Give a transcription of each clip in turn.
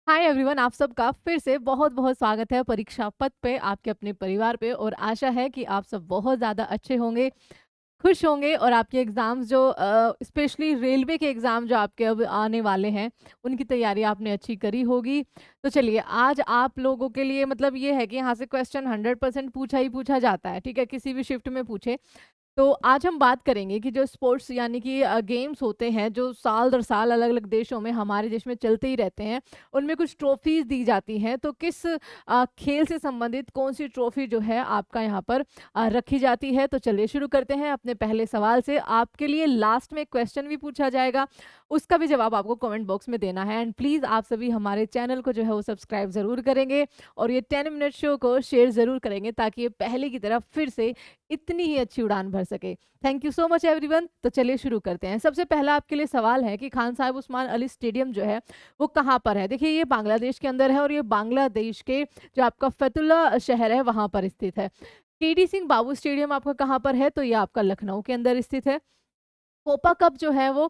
Hi everyone, आप सबका फिर से बहुत बहुत स्वागत है परीक्षा पथ पे, आपके अपने परिवार पे। और आशा है कि आप सब बहुत ज़्यादा अच्छे होंगे, खुश होंगे और आपके एग्ज़ाम्स जो स्पेशली रेलवे के एग्ज़ाम जो आपके अब आने वाले हैं, उनकी तैयारी आपने अच्छी करी होगी। तो चलिए, आज आप लोगों के लिए मतलब ये है कि यहाँ से क्वेश्चन 100% पूछा ही पूछा जाता है, ठीक है? किसी भी शिफ्ट में पूछे। तो आज हम बात करेंगे कि जो स्पोर्ट्स यानी कि गेम्स होते हैं जो साल दर साल अलग-अलग देशों में, हमारे देश में चलते ही रहते हैं, उनमें कुछ ट्रॉफीज़ दी जाती हैं। तो किस खेल से संबंधित कौन-सी ट्रॉफी जो है आपका यहाँ पर रखी जाती है? तो चलिए शुरू करते हैं अपने पहले सवाल से। आपके लिए लास्ट में क्वेश्चन भी पूछा जाएगा, उसका भी जवाब आपको कमेंट बॉक्स में देना है। एंड प्लीज़ आप सभी हमारे चैनल को जो है वो सब्सक्राइब ज़रूर करेंगे और ये 10 मिनट शो को शेयर ज़रूर करेंगे, ताकि ये पहले की तरह फिर से इतनी ही अच्छी उड़ान भर सके। Thank you so much everyone. तो चलिए शुरू करते हैं। सबसे पहला आपके लिए सवाल है कि खान साहिब उस्मान अली स्टेडियम जो है वो कहाँ पर है? देखिए, ये बांग्लादेश के अंदर है और ये बांग्लादेश के जो आपका फतुल्ला शहर है वहाँ पर स्थित है। केडी सिंह बाबू स्टेडियम आपका कहाँ पर है? तो ये आपका लखनऊ के अंदर स्थित है। कोपा कप जो है वो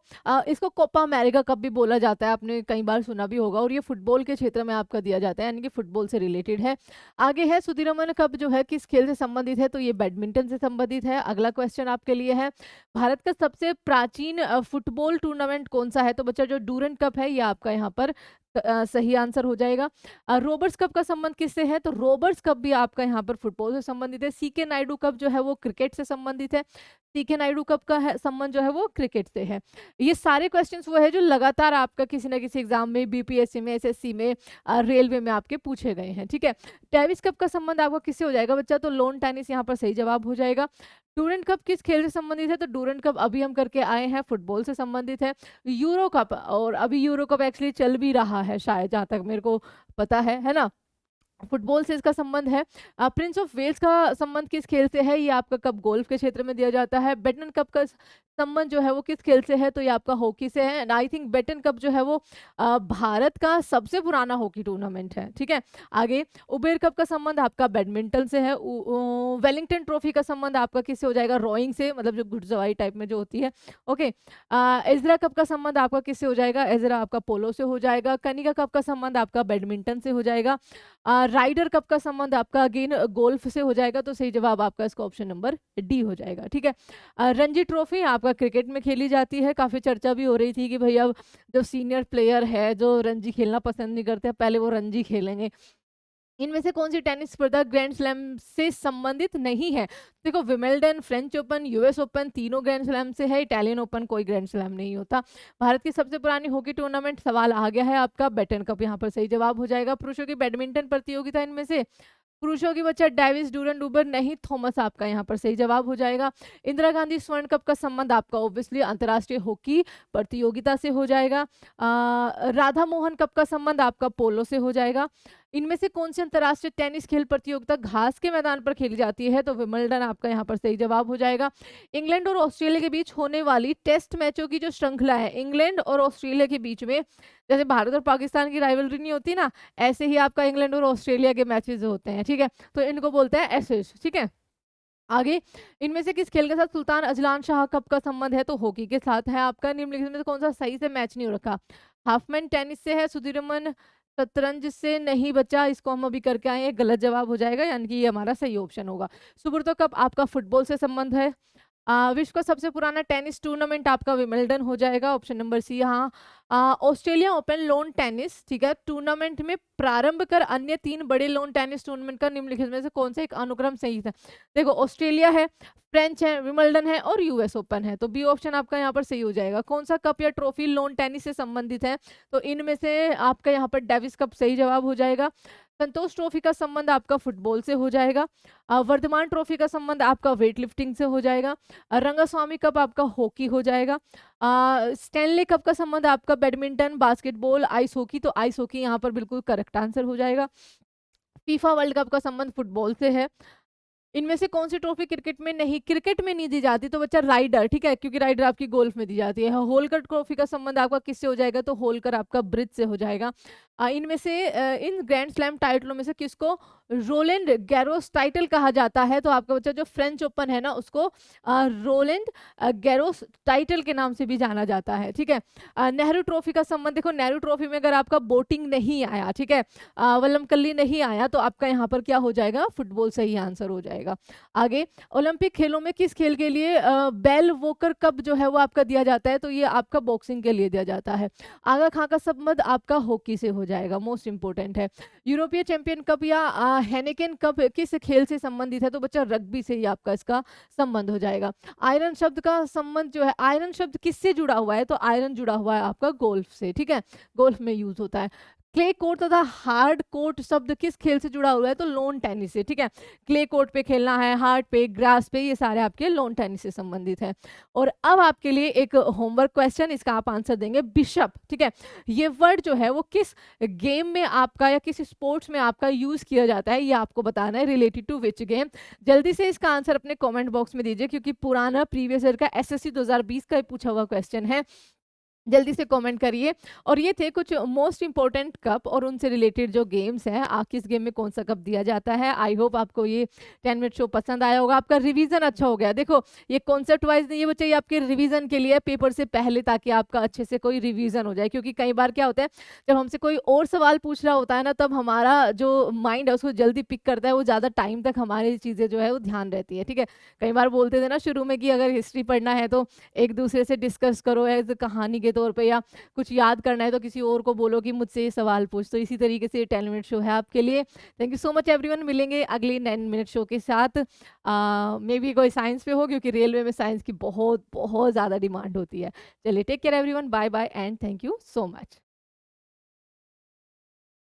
इसको कोपा अमेरिका कप भी बोला जाता है, आपने कई बार सुना भी होगा, और ये फुटबॉल के क्षेत्र में आपका दिया जाता है, यानी कि फुटबॉल से रिलेटेड है। आगे है सुदीरमन कप जो है किस खेल से संबंधित है? तो ये बैडमिंटन से संबंधित है। अगला क्वेश्चन आपके लिए है, भारत का सबसे प्राचीन फुटबॉल टूर्नामेंट कौन सा है? तो बच्चा जो डूरंट कप है ये आपका यहाँ पर सही आंसर हो जाएगा। रोबर्ट्स कप का संबंध किससे है? तो रोबर्ट्स कप भी आपका यहाँ पर फुटबॉल से संबंधित है। सीके नायडू कप जो है वो क्रिकेट से संबंधित है। सीके नायडू कप का है संबंध जो है वो क्रिकेट से है। ये सारे क्वेश्चंस वो है जो लगातार आपका किसी ना किसी एग्जाम में, बीपीएससी में, एसएससी में, रेलवे में आपके पूछे गए हैं, ठीक है? डेविस कप का संबंध आपका किससे हो जाएगा बच्चा? तो लॉन टेनिस यहाँ पर सही जवाब हो जाएगा। डूरंट कप किस खेल से संबंधित है? तो डूरंट कप अभी हम करके आए हैं, फुटबॉल से संबंधित है। यूरो कप, और अभी यूरो कप एक्चुअली चल भी रहा है शायद, जहाँ तक मेरे को पता है ना? फुटबॉल से इसका संबंध है। प्रिंस ऑफ वेल्स का संबंध किस खेल से है? ये आपका कप गोल्फ के क्षेत्र में दिया जाता है। बेटन कप का संबंध जो है वो किस खेल से है? तो ये आपका हॉकी से है। And I think Beighton Cup जो है वो भारत का सबसे पुराना हॉकी टूर्नामेंट है, ठीक है? आगे उबेर कप का संबंध आपका बैडमिंटन से है। वेलिंगटन ट्रॉफी का संबंध आपका किससे हो जाएगा? रोइंग से, मतलब जो घुड़सवारी टाइप में जो होती है। ओके। एजरा कप का संबंध आपका किससे हो जाएगा? एजरा आपका पोलो से हो जाएगा। कनिका कप का संबंध आपका बैडमिंटन से हो जाएगा। राइडर कप का संबंध आपका अगेन गोल्फ से हो जाएगा। तो सही जवाब आपका इसका ऑप्शन नंबर डी हो जाएगा, ठीक है? रणजी ट्रॉफी आपका क्रिकेट में खेली जाती है। काफ़ी चर्चा भी हो रही थी कि भाई अब जो सीनियर प्लेयर है जो रणजी खेलना पसंद नहीं करते, पहले वो रणजी खेलेंगे। इनमें से कौन सी टेनिस स्पर्धा ग्रैंड स्लैम से संबंधित नहीं है? देखो, विमेल्डन, फ्रेंच ओपन, यूएस ओपन तीनों ग्रैंड स्लैम से है। इटालियन ओपन कोई ग्रैंड स्लैम नहीं होता। भारत की सबसे पुरानी हॉकी टूर्नामेंट, सवाल आ गया है आपका, बेटन कप यहाँ पर सही जवाब हो जाएगा। पुरुषों की बैडमिंटन प्रतियोगिता इनमें से, पुरुषों की बच्चा डेविस डूरन डूबर नहीं, थॉमस आपका यहाँ पर सही जवाब हो जाएगा। इंदिरा गांधी स्वर्ण कप का संबंध आपका ऑब्वियसली अंतर्राष्ट्रीय हॉकी प्रतियोगिता से हो जाएगा। राधा मोहन कप का संबंध आपका पोलो से हो जाएगा। इनमें से कौन सी अंतर्राष्ट्रीय टेनिस खेल प्रतियोगिता घास के मैदान पर खेली जाती है? तो विंबलडन आपका यहाँ पर सही जवाब हो जाएगा। इंग्लैंड और ऑस्ट्रेलिया के बीच होने वाली टेस्ट मैचों की जो श्रृंखला है, इंग्लैंड और ऑस्ट्रेलिया के बीच में, जैसे भारत और पाकिस्तान की राइवलरी नहीं होती ना, ऐसे ही आपका इंग्लैंड और ऑस्ट्रेलिया के मैचेस होते हैं, ठीक है? तो इनको बोलते हैं एसेस, ठीक है? आगे, इनमें से किस खेल के साथ सुल्तान अजलान शाह कप का संबंध है? तो हॉकी के साथ है आपका। निम्नलिखित में से कौन सा सही से मैच नहीं हो रखा? हाफमैन टेनिस से है, सुधीरमन शतरंज से नहीं बचा, इसको हम अभी करके आए हैं, गलत जवाब हो जाएगा, यानी कि ये हमारा सही ऑप्शन होगा। सुब्रतो कप आपका फुटबॉल से संबंध है। विश्व का सबसे पुराना टेनिस टूर्नामेंट आपका विमिल्टन हो जाएगा, ऑप्शन नंबर सी। हाँ, ऑस्ट्रेलिया ओपन लोन टेनिस, ठीक है, टूर्नामेंट में प्रारंभ कर अन्य 3 बड़े लोन टेनिस टूर्नामेंट का निम्नलिखित में से कौन सा एक अनुक्रम सही है? देखो, ऑस्ट्रेलिया है, फ्रेंच है, विमिल्टन है और यूएस ओपन है। तो बी ऑप्शन आपका यहाँ पर सही हो जाएगा। कौन सा कप या ट्रॉफी लोन टेनिस से संबंधित है? तो इनमें से आपका यहाँ पर डेविस कप सही जवाब हो जाएगा। संतोष ट्रॉफी का संबंध आपका फुटबॉल से हो जाएगा। वर्धमान ट्रॉफी का संबंध आपका वेट लिफ्टिंग से हो जाएगा। रंगास्वामी कप आपका हॉकी हो जाएगा। स्टैनले कप का संबंध आपका बैडमिंटन, बास्केटबॉल, आइस हॉकी, तो आइस हॉकी यहाँ पर बिल्कुल करेक्ट आंसर हो जाएगा। फीफा वर्ल्ड कप का संबंध फुटबॉल से है। इनमें से कौन सी ट्रॉफी क्रिकेट में नहीं दी जाती? तो बच्चा राइडर, ठीक है, क्योंकि राइडर आपकी गोल्फ में दी जाती है। होलकर ट्रॉफी का संबंध आपका किससे हो जाएगा? तो होलकर आपका ब्रिज से हो जाएगा। इनमें से इन ग्रैंड स्लैम टाइटलों में से किसको रोलैंड गैरोस टाइटल कहा जाता है? तो आपका बच्चा जो फ्रेंच ओपन है ना, उसको रोलैंड गैरोस टाइटल के नाम से भी जाना जाता है, ठीक है। नेहरू ट्रॉफी का संबंध देखो, नेहरू ट्रॉफी में अगर आपका बोटिंग नहीं आया, ठीक है, वल्लमकल्ली नहीं आया, तो आपका यहाँ पर क्या हो जाएगा? फुटबॉल सही आंसर हो जाएगा। आगे, ओलंपिक खेलों में किस खेल के लिए बेल वोकर कप जो है वो आपका दिया जाता है? तो ये आपका बॉक्सिंग के लिए दिया जाता है। आगा खां का संबंध आपका हॉकी से हो जाएगा, मोस्ट इंपोर्टेंट है। यूरोपीय चैंपियन कप या हेनेकेन कप किस खेल से संबंधित है? तो बच्चा रग्बी से ही आपका इसका संबंध हो जाएगा। आयरन शब्द का संबंध जो है, आयरन शब्द किससे जुड़ा हुआ है? तो आयरन जुड़ा हुआ है आपका गोल्फ से, ठीक है, गोल्फ में यूज होता है। क्ले कोर्ट तथा हार्ड कोर्ट शब्द किस खेल से जुड़ा हुआ है? तो लॉन टेनिस से, ठीक है। क्ले कोर्ट पे खेलना है, हार्ड पे, ग्रास पे, ये सारे आपके लॉन टेनिस से संबंधित है। और अब आपके लिए एक होमवर्क क्वेश्चन, इसका आप आंसर देंगे बिशप, ठीक है। ये वर्ड जो है वो किस गेम में आपका या किस स्पोर्ट्स में आपका यूज किया जाता है, ये आपको बताना है, रिलेटेड टू विच गेम। जल्दी से इसका आंसर अपने कमेंट बॉक्स में दीजिए, क्योंकि पुराना प्रीवियस ईयर का एसएससी 2020 का पूछा हुआ क्वेश्चन है। जल्दी से कमेंट करिए। और ये थे कुछ मोस्ट इंपॉर्टेंट कप और उनसे रिलेटेड जो गेम्स हैं, किस गेम में कौन सा कप दिया जाता है। आई होप आपको ये 10 मिनट शो पसंद आया होगा, आपका रिवीजन अच्छा हो गया। देखो, ये कॉन्सेप्ट वाइज नहीं है बच्चे, ये आपके रिवीजन के लिए पेपर से पहले, ताकि आपका अच्छे से कोई रिवीजन हो जाए। क्योंकि कई बार क्या होता है, जब हमसे कोई और सवाल पूछ रहा होता है ना, तब हमारा जो माइंड है उसको जल्दी पिक करता है, वो ज़्यादा टाइम तक हमारी चीज़ें जो है वो ध्यान रहती है, ठीक है। कई बार बोलते थे ना शुरू में कि अगर हिस्ट्री पढ़ना है तो एक दूसरे से डिस्कस करो एज कहानी के तौर पे, या कुछ याद करना है तो किसी और को बोलो कि मुझसे ये सवाल पूछ। तो इसी तरीके से 10 मिनट शो है आपके लिए। Thank you so much everyone. मिलेंगे अगली 9 मिनट शो के साथ। मे बी कोई साइंस पे हो, क्योंकि रेलवे में साइंस की बहुत बहुत ज़्यादा डिमांड होती है। चलिए, take care everyone, bye bye and thank you so much.